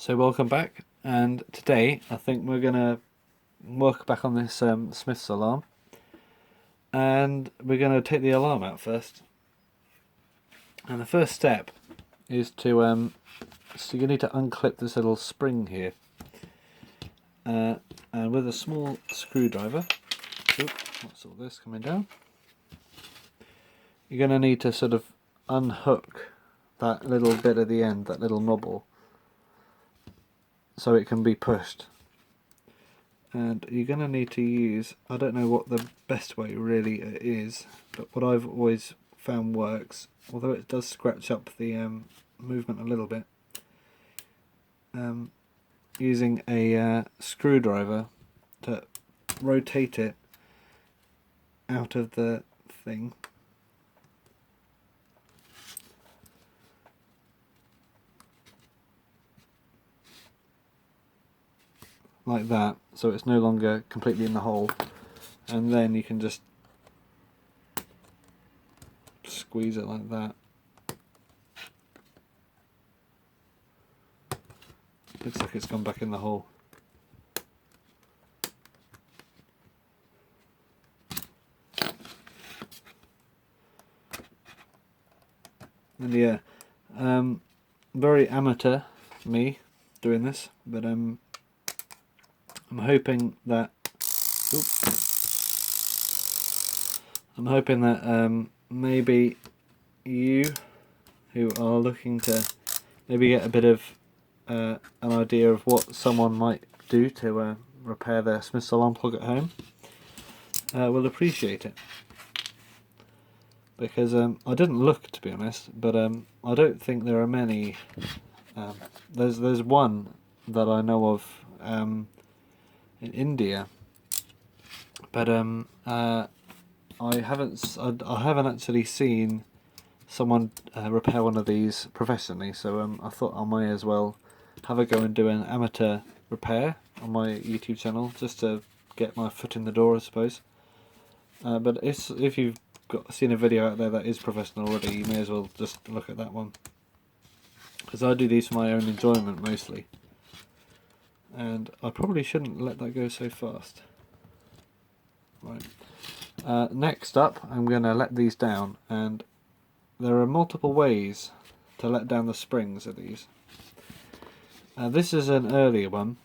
So welcome back, and today I think we're gonna work back on this Smith's alarm, and we're gonna take the alarm out first. And the first step is to so you need to unclip this little spring here, and with a small screwdriver. What's all this coming down? You're gonna need to sort of unhook that little bit at the end, that little knobble, so it can be pushed. And you're going to need to use, I don't know what the best way really is, but what I've always found works, although it does scratch up the movement a little bit, using a screwdriver to rotate it out of the thing. Like that, so it's no longer completely in the hole, and then you can just squeeze it like that. Looks like it's gone back in the hole. And yeah, very amateur me doing this, but I'm hoping that maybe you who are looking to maybe get a bit of an idea of what someone might do to repair their Smith's alarm clock at home will appreciate it. Because I didn't look, to be honest, but I don't think there are many. There's one that I know of in India, but I haven't actually seen someone repair one of these professionally. So I thought I might as well have a go and do an amateur repair on my YouTube channel, just to get my foot in the door, I suppose. But if you've seen a video out there that is professional already, you may as well just look at that one, because I do these for my own enjoyment mostly, and I probably shouldn't let that go so fast. Right. Next up, I'm going to let these down, and there are multiple ways to let down the springs of these. This is an earlier one,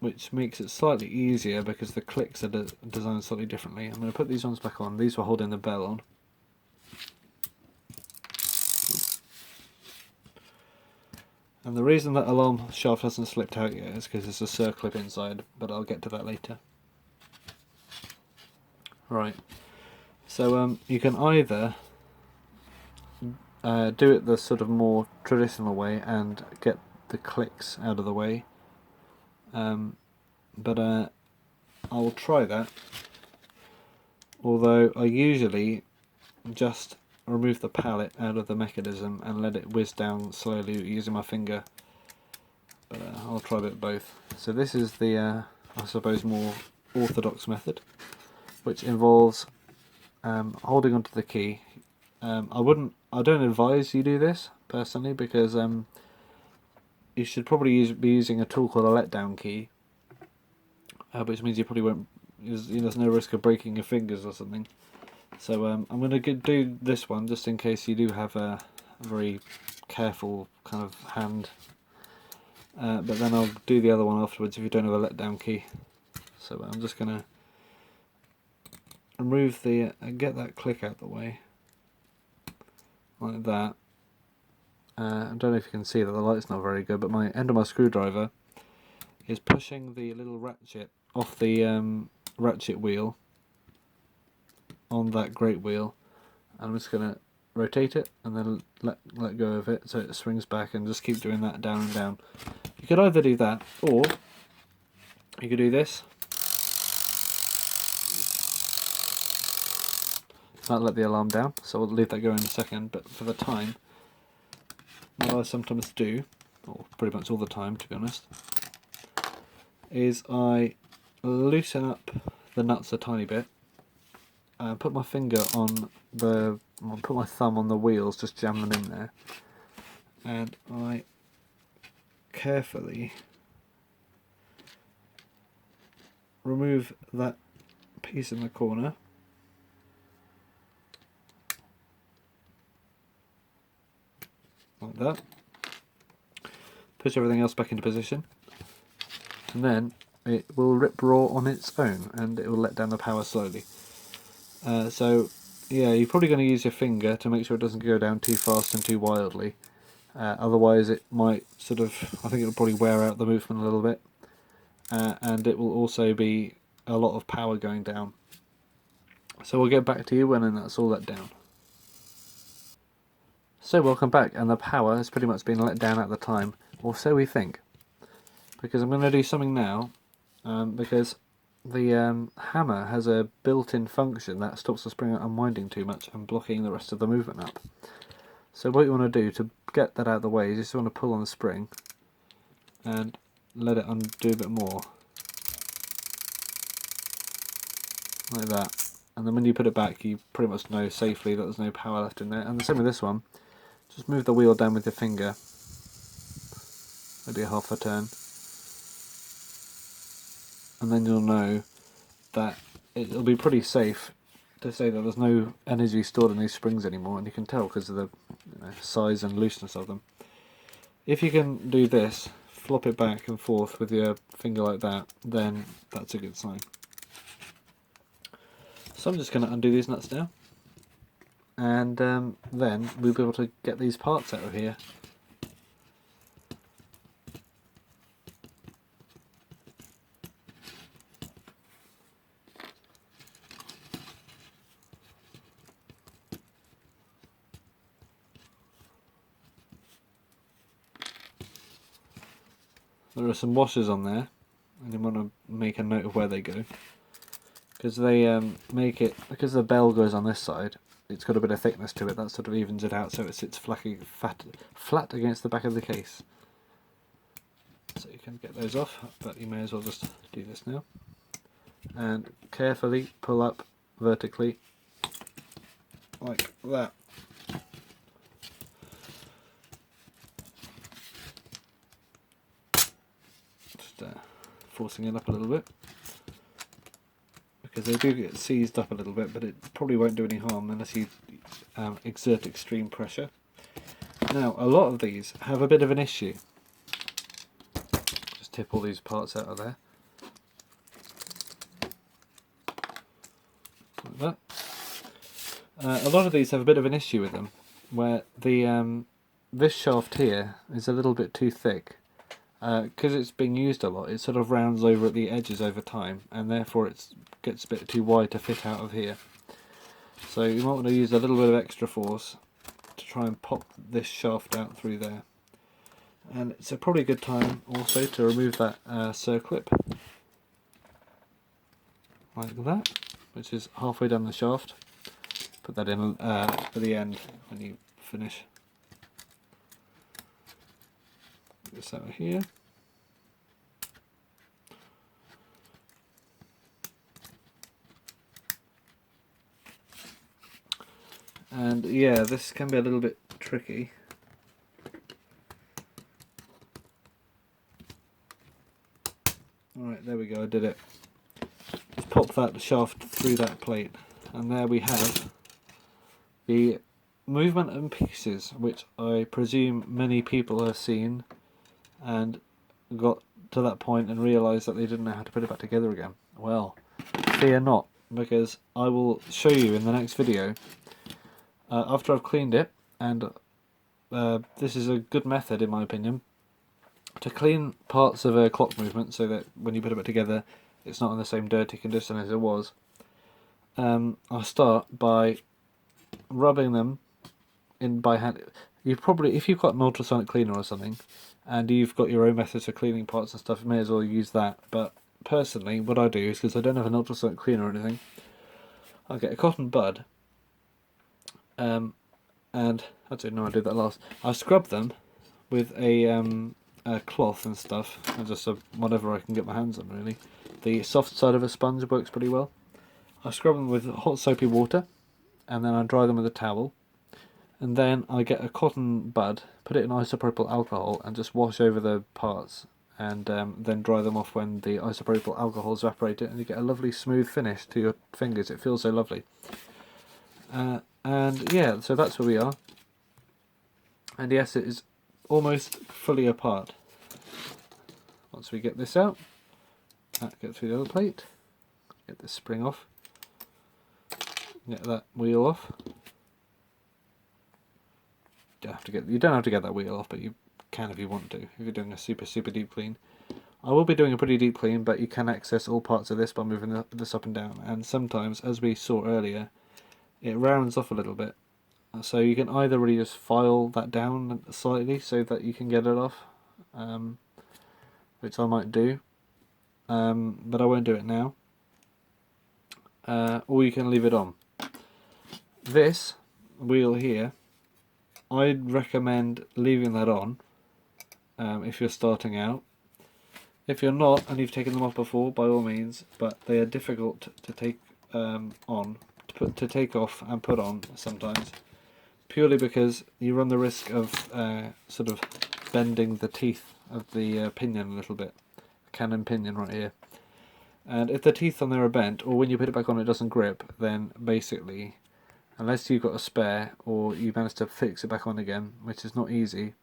which makes it slightly easier because the clicks are designed slightly differently. I'm going to put these ones back on. These were holding the bell on. And the reason that alarm shaft hasn't slipped out yet is because there's a circlip inside, but I'll get to that later. Right, so you can either do it the sort of more traditional way and get the clicks out of the way, but I will try that, although I usually just remove the pallet out of the mechanism and let it whiz down slowly using my finger, but I'll try a bit of both. So this is the I suppose more orthodox method, which involves holding onto the key. I don't advise you do this personally, because you should probably be using a tool called a letdown key, which means you probably won't. There's no risk of breaking your fingers or something. So I'm going to do this one just in case you do have a very careful kind of hand. But then I'll do the other one afterwards if you don't have a letdown key. So I'm just going to remove the get that click out the way, like that. I don't know if you can see that the light's not very good, but my end of my screwdriver is pushing the little ratchet off the ratchet wheel on that great wheel. I'm just going to rotate it and then let go of it so it swings back, and just keep doing that down and down. You could either do that, or you could do this. That'll let the alarm down, so we'll leave that go in a second, but for the time, what I sometimes do, or pretty much all the time to be honest, is I loosen up the nuts a tiny bit, and put my finger on put my thumb on the wheels, just jam them in there, and I carefully remove that piece in the corner. Like that. Push everything else back into position. And then it will rip raw on its own and it will let down the power slowly. So yeah, you're probably going to use your finger to make sure it doesn't go down too fast and too wildly. Otherwise it might sort of, I think it'll probably wear out the movement a little bit. And it will also be a lot of power going down. So we'll get back to you when that's all let down. So welcome back, and the power has pretty much been let down at the time, or so we think. Because I'm going to do something now, because the hammer has a built-in function that stops the spring unwinding too much and blocking the rest of the movement up. So what you want to do to get that out of the way is you just want to pull on the spring and let it undo a bit more. Like that. And then when you put it back, you pretty much know safely that there's no power left in there. And the same with this one. Just move the wheel down with your finger. Maybe a half a turn. And then you'll know that it'll be pretty safe to say that there's no energy stored in these springs anymore, and you can tell because of the size and looseness of them. If you can do this, flop it back and forth with your finger like that, then that's a good sign. So I'm just going to undo these nuts now, and then we'll be able to get these parts out of here. There are some washers on there, and you want to make a note of where they go, because they make it, because the bell goes on this side, it's got a bit of thickness to it, that sort of evens it out so it sits flat against the back of the case. So you can get those off, but you may as well just do this now. And carefully pull up vertically, like that. Forcing it up a little bit, because they do get seized up a little bit, but it probably won't do any harm unless you exert extreme pressure. Now, a lot of these have a bit of an issue. Just tip all these parts out of there. Like that. A lot of these have a bit of an issue with them, where the this shaft here is a little bit too thick. Because it's being used a lot, it sort of rounds over at the edges over time, and therefore it gets a bit too wide to fit out of here. So you might want to use a little bit of extra force to try and pop this shaft out through there. And it's probably a good time also to remove that circlip, like that, which is halfway down the shaft. Put that in at the end when you finish. This out here. And yeah, this can be a little bit tricky. Alright, there we go, I did it. Just pop that shaft through that plate, and there we have the movement and pieces, which I presume many people have seen and got to that point and realised that they didn't know how to put it back together again. Well, fear not, because I will show you in the next video after I've cleaned it, and this is a good method in my opinion to clean parts of a clock movement so that when you put it back together it's not in the same dirty condition as it was. I'll start by rubbing them in by hand. You probably, if you've got an ultrasonic cleaner or something and you've got your own methods for cleaning parts and stuff, you may as well use that. But personally, what I do is, because I don't have an ultrasonic cleaner or anything, I'll get a cotton bud, and actually no, I did that last. I scrub them with a cloth and stuff, and just whatever I can get my hands on really. The soft side of a sponge works pretty well. I scrub them with hot soapy water, and then I dry them with a towel. And then I get a cotton bud, put it in isopropyl alcohol, and just wash over the parts, and then dry them off when the isopropyl alcohol's evaporated, and you get a lovely smooth finish to your fingers. It feels so lovely. And yeah, so that's where we are. And yes, it is almost fully apart. Once we get this out, get through the other plate, get this spring off, get that wheel off. You don't have to get that wheel off, but you can if you want to, if you're doing a super deep clean. I will be doing a pretty deep clean, but you can access all parts of this by moving this up and down, and sometimes, as we saw earlier, it rounds off a little bit. So you can either really just file that down slightly so that you can get it off, which I might do, but I won't do it now, or you can leave it on. This wheel here, I'd recommend leaving that on if you're starting out. If you're not and you've taken them off before, by all means, but they are difficult to take to take off and put on sometimes, purely because you run the risk of sort of bending the teeth of the pinion a little bit, cannon pinion right here. And if the teeth on there are bent, or when you put it back on it doesn't grip, then basically, unless you've got a spare or you manage to fix it back on again, which is not easy,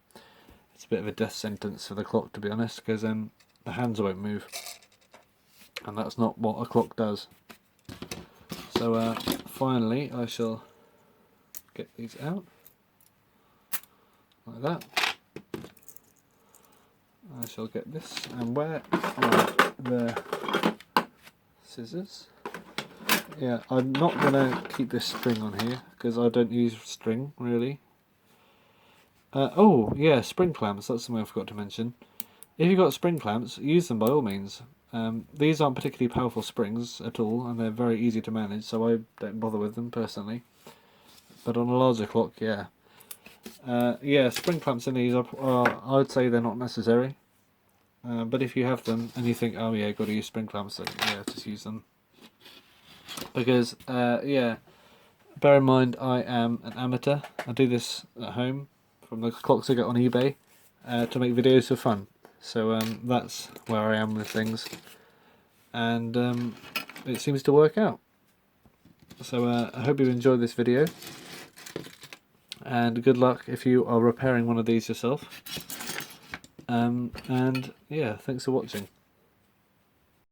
it's a bit of a death sentence for the clock, to be honest, because the hands won't move, and that's not what a clock does. So finally I shall get these out like that. I shall get this, and where are the scissors? Yeah, I'm not going to keep this string on here because I don't use string really. Oh yeah, spring clamps, that's something I forgot to mention. If you've got spring clamps, use them by all means. These aren't particularly powerful springs at all, and they're very easy to manage, so I don't bother with them personally. But on a larger clock, yeah. Yeah, spring clamps in these I would say they're not necessary. But if you have them and you think, oh yeah, got to use spring clamps, then yeah, just use them. Because yeah, bear in mind I am an amateur. I do this at home from the clocks I get on eBay to make videos for fun. So that's where I am with things, and it seems to work out. So I hope you enjoyed this video, and good luck if you are repairing one of these yourself. And yeah, thanks for watching.